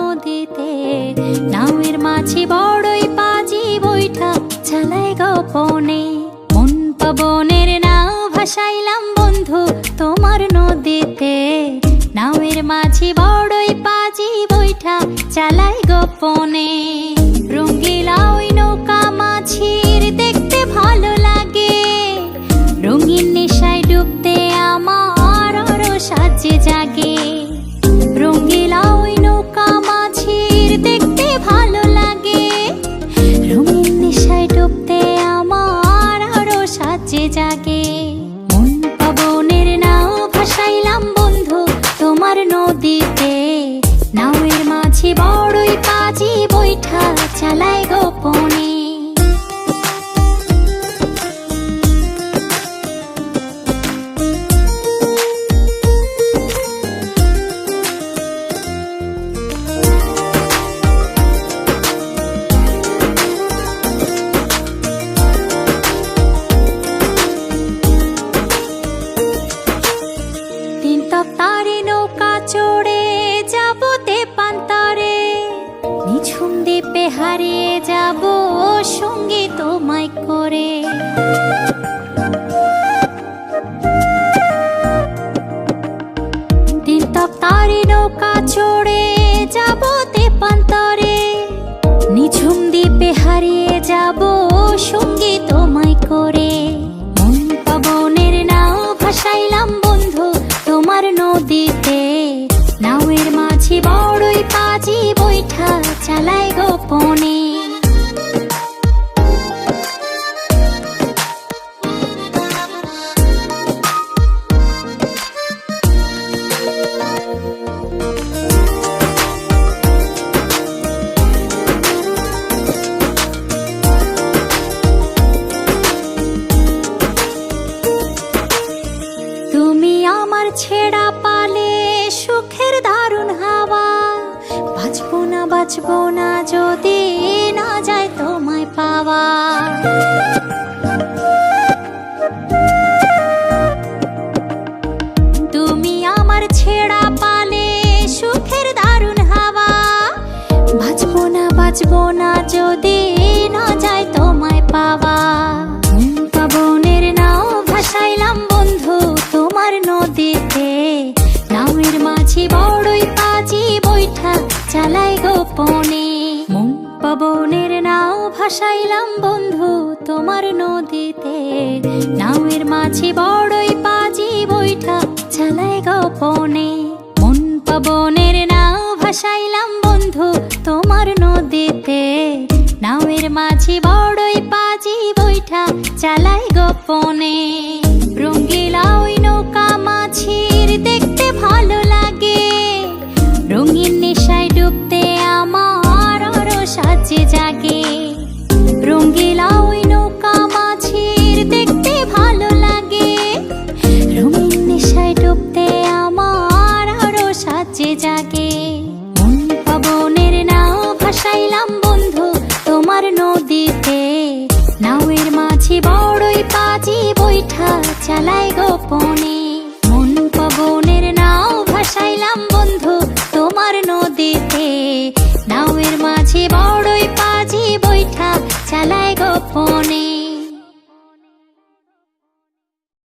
নদীতে নাওয়ের মাঝি বড়ই পাজি বৈঠা চালাই গোপনে। মন পবনের নাও ভাসাইলাম বন্ধু তোমার নদীতে, নাওয়ের মাঝি বড়ই পাজি বৈঠা চালাই গোপনে। রঙ্গিলা ওই নৌকা মাঝির দেখতে ভালো লাগে, রঙিন নেশায় ডুবতে আমার আরো সাজে জাগে। রঙ্গিলা ওই নৌকা মাঝির দেখতে ভালো লাগে, রঙিন নেশায় ডুবতে আমার আরো সাজে জাগে। মন পবনের নাও ভাসাইলাম বন্ধু তোমার নদীতে, নাওয়ের মাঝি বড়ই পাজি বৈঠা চালাই গোপনে। তারে নৌকা চড়ে যাব তেপান্তরে, নিঝুম দ্বীপে হারিয়ে যাব সঙ্গী তোমায় করে। তারে নৌকা চড়ে যাব তেপান্তরে, নিঝুম দ্বীপে হারিয়ে যাব সঙ্গী তোমায় করে। মন পবনের নাও ভাসাইলাম বন্ধু তোমার নদীতে, নাওয়ের মাঝি বড়ই পাজি বৈঠা চালাই গোপনে। তুমি আমার ছেড়া পালে সুখের দারুণ হাওয়া, বাঁচবো না যদি না যায় তোমায় পাওয়া। তুমি আমার ছেড়া পালে সুখের দারুণ হাওয়া, বাঁচবো না যদি না যায় তোমায় পাওয়া। পবনের নাও ভাসাইলাম বন্ধু তোমার নদীতে, নাওয়ের মাঝি বড়ই পাজি বৈঠা চালাই গোপনে। মন পবনের নাও ভাসাইলাম বন্ধু তোমার নদীতে, নাওয়ের মাঝি বড়ই পাজি বৈঠা চালাই গোপনে। মন পবনের নাও ভাসাইলাম বন্ধু তোমার নদীতে, নাওয়ের মাঝি বড়ই পাজি বৈঠা চালাই গোপনে। রঙ্গিলা ওই নৌকা মাঝির দেখতে ভালো লাগে, রঙিন নেশায় ডুবতে আমার আরো সাজে জাগে। রঙ্গিলা ওই নৌকা মাঝির দেখতে ভালো লাগে, রঙিন নেশায় ডুবতে আমার আরো সাজে জাগে। মন পবনের নাও ভাসাইলাম বন্ধু তোমার নদীতে, নাওয়ের মাঝি বড়ই পাজি বৈঠা চালাই গোপন।